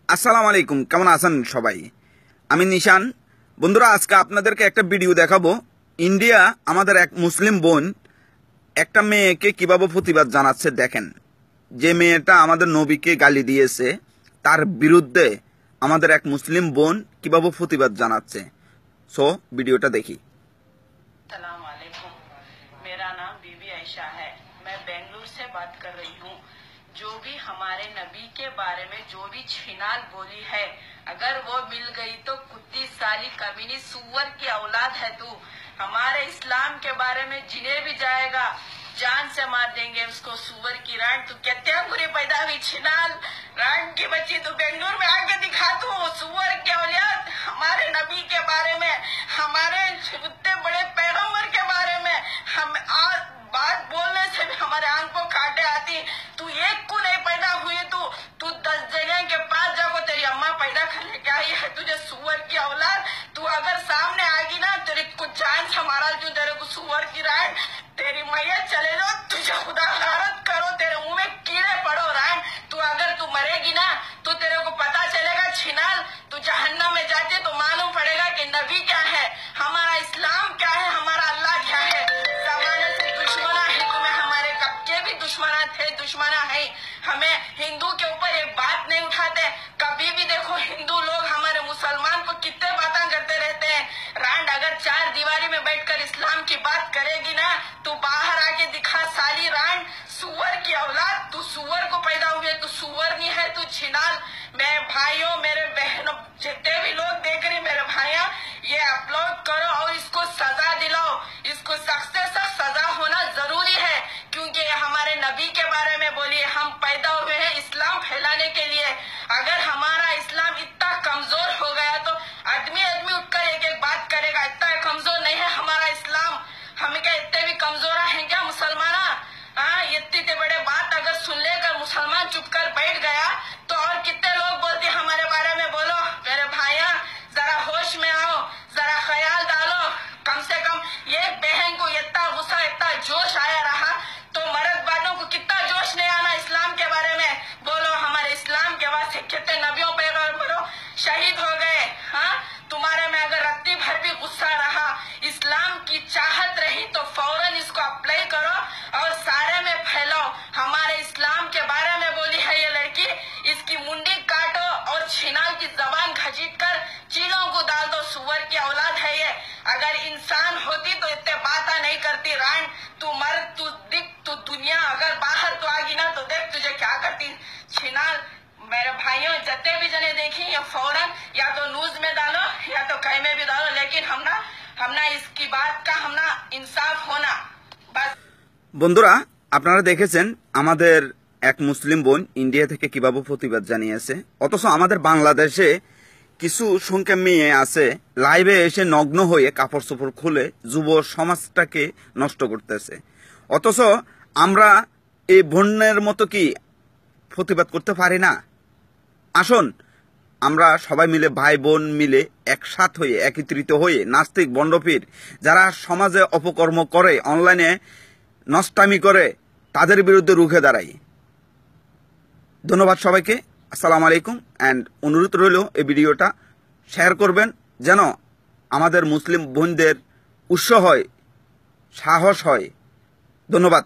আসসালামু আলাইকুম, কেমন আছেন সবাই? আমি নিশান। বন্ধুরা, আজকে আপনাদেরকে একটা ভিডিও দেখাবো। ইন্ডিয়া আমাদের এক মুসলিম বোন একটা মেয়েকে কিভাবে প্রতিবাদ জানাচ্ছে দেখেন। যে মেয়েটা আমাদের নবীকে গালি দিয়েছে তার বিরুদ্ধে আমাদের এক মুসলিম বোন কিভাবে প্রতিবাদ জানাচ্ছে। সো ভিডিওটা দেখি। अस्सलाम वालेकुम। मेरा नाम बीबी आयशा है। मैं बेंगलुरु से बात कर रही हूँ। जो भी हमारे नबी के बारे में जो भी छिनाल बोली है, अगर वो मिल गई तो कुत्ती साली कमीनी सुअर की औलाद है तू। हमारे इस्लाम के बारे में जिन्हें भी जाएगा जान से मार देंगे उसको। सुअर की रान तू कहते हैं बुरी पैदा हुई छिनाल रान की बच्ची, तू बेंगलुरु में आके दिखा तू सुअर की औलाद। हमारे नबी के बारे में, हमारे इतने बड़े पैगंबर के बारे में हम आज बात बोलने से भी हमारे आंख को काटे आती। तू एक को नहीं पैदा हुई, तू 10 जगह के पास जाओ तेरी अम्मा पैदा कर लेके आई है तुझे सुअर की औलाद। तू अगर सामने आएगी ना तेरे को जान से मारा दूं, तेरे को सुअर की रान तेरी मैया चले जाओ, तुझे खुदा गारत करो, तेरे मुंह में कीड़े पड़ो रान। तू अगर तू मरेगी ना तो तेरे को पता चलेगा छिनाल, तू जहन्नम में जाते तो मालूम पड़ेगा कि नबी क्या है, हमारा इस्लाम क्या है, हमारा अल्लाह क्या है। जमाने से दुश्मना है तुम्हें, हमारे कब के भी दुश्मना थे, दुश्मना है। हमें हिंदू के ऊपर एक बात नहीं उठाते। कभी भी देखो हिंदू लोग हमारे मुसलमान को कितने बातें करते रहते हैं। रांड अगर 4 दीवारी में बैठकर इस्लाम की बात करेगी ना तू बाहर आके दिखा साली रांड सुअर की औलाद। तू सुअर को पैदा हुए, तू सुअर नहीं है, तू छिनाल। मेरे भाइयों मेरे बहनों जितने भी लोग देख रहे मेरे भाइयों, ये अपलोड करो और इसको सजा दिलाओ। इसको सख्त से सख्त सजा होना जरूरी है, क्योंकि ये हमारे नबी के बारे में बोलिए। हम पैदा हुए हैं इस्लाम फैलाने के लिए। अगर हमारा इस्लाम इतना कमजोर हो गया तो आदमी आदमी उठकर एक एक बात करेगा। इतना कमजोर नहीं है हमारा इस्लाम। हम क्या इतने भी कमजोर हैं क्या मुसलमान? हाँ, इतने बड़े बात अगर सुन लेकर मुसलमान चुप कर बैठ गया तो और कितने लोग बोलते हमारे बारे में। बोलो मेरे भाइया, जरा होश में आओ, जरा ख्याल डालो। कम से कम ये बहन को इतना गुस्सा इतना जोश आया रहा तो मर्द बातों को कितना जोश नहीं आना इस्लाम के बारे में। बोलो हमारे इस्लाम के वास्ते कितने नबियों पे बोलो शहीद हो गए। हाँ, तुम्हारे में अगर रत्ती भर भी गुस्सा रहा, इस्लाम की चाहत रही तो फौरन इसको अप्लाई करो और सारे में फैलाओ। हमारे इस्लाम के बारे में बोली है ये लड़की, इसकी मुंडी काटो और छिनाल की जबान घसीट कर चीलों को डाल दो। सुअर की औलाद है ये। अगर इंसान होती तो इतने बात नहीं करती रान। तू मर, तू दिख, तू दुनिया अगर बाहर तो आगी ना तो देख तुझे क्या करती छिनाल। मेरे भाइयों जते भी जने देखी या फौरन या तो न्यूज में डालो या तो कहीं में भी डालो, लेकिन हमना इसकी बात का हमना इंसाफ होना बस। বন্ধুরা, আপনারা দেখেছেন আমাদের এক মুসলিম বোন ইন্ডিয়া থেকে কিভাবে প্রতিবাদ জানিয়েছে। অথচ আমাদের বাংলাদেশে কিছু সংখ্যক মেয়ে আছে লাইভে এসে নগ্ন হয়ে কাপড় চোপড় খুলে যুব সমাজটাকে নষ্ট করতেছে। অথচ আমরা এই বোনের মতো কি প্রতিবাদ করতে পারি না? আসুন আমরা সবাই মিলে ভাই বোন মিলে একসাথ হয়ে একত্রিত হয়ে নাস্তিক বন্ডপীর যারা সমাজে অপকর্ম করে, অনলাইনে নষ্টামি করে, তাদের বিরুদ্ধে রুখে দাঁড়াই। ধন্যবাদ সবাইকে। আসসালামু আলাইকুম। অ্যান্ড অনুরোধ রইল এই ভিডিওটা শেয়ার করবেন যেন আমাদের মুসলিম বোনদের উৎসাহ হয়, সাহস হয়। ধন্যবাদ।